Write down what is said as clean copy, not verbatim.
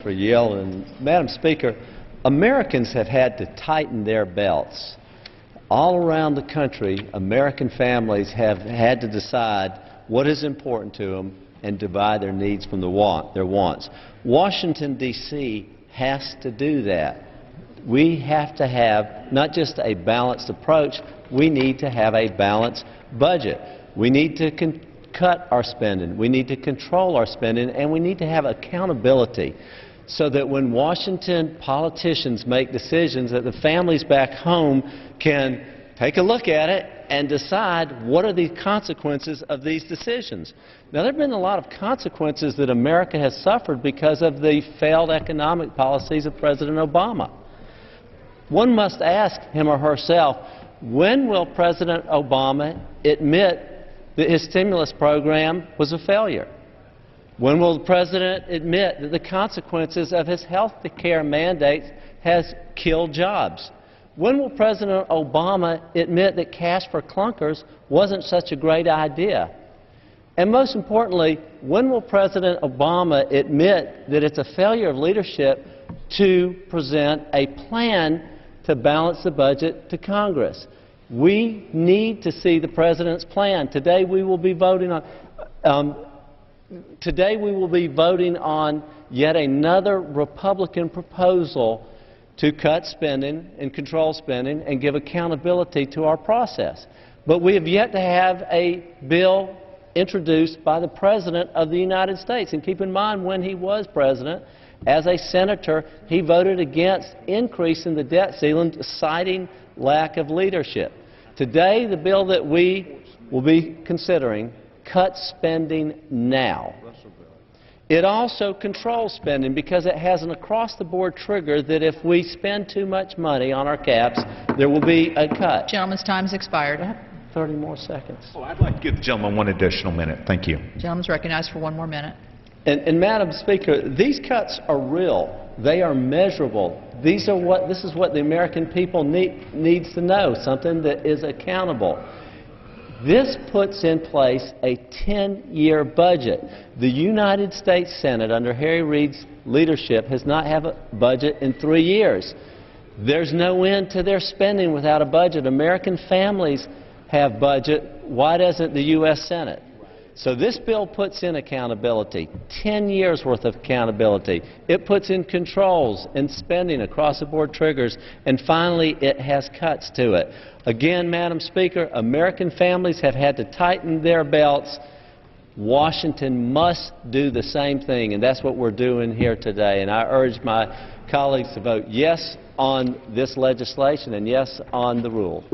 For Yale. And Madam Speaker, Americans have had to tighten their belts. All around the country, American families have had to decide what is important to them and divide their needs from their wants. Washington, D.C. has to do that. We have to have not just a balanced approach, we need to have a balanced budget. We need to cut our spending, we need to control our spending, and we need to have accountability, so that when Washington politicians make decisions, that the families back home can take a look at it and decide what are the consequences of these decisions. Now, there have been a lot of consequences that America has suffered because of the failed economic policies of President Obama. One must ask him or herself, when will President Obama admit that his stimulus program was a failure? When will the President admit that the consequences of his health care mandates has killed jobs? When will President Obama admit that cash for clunkers wasn't such a great idea? And most importantly, when will President Obama admit that it's a failure of leadership to present a plan to balance the budget to Congress? We need to see the President's plan. Today we will be voting on yet another Republican proposal to cut spending and control spending and give accountability to our process. But we have yet to have a bill introduced by the President of the United States. And keep in mind, when he was President, as a senator, he voted against increasing the debt ceiling, citing lack of leadership. Today, the bill that we will be considering cuts spending now. It also controls spending because it has an across-the-board trigger that if we spend too much money on our caps, there will be a cut. Gentleman's time has expired. 30 more seconds. Oh, I'd like to give the gentleman one additional minute. Thank you. Gentleman's recognized for one more minute. And Madam Speaker, these cuts are real. They are measurable. This is what the American people needs to know, something that is accountable. This puts in place a 10-year budget. The United States Senate, under Harry Reid's leadership, has not had a budget in 3 years. There's no end to their spending without a budget. American families have budget. Why doesn't the U.S. Senate? So this bill puts in accountability, 10 years worth of accountability. It puts in controls and spending across-the-board triggers, and finally it has cuts to it. Again, Madam Speaker, American families have had to tighten their belts. Washington must do the same thing, and that's what we're doing here today. And I urge my colleagues to vote yes on this legislation and yes on the rule.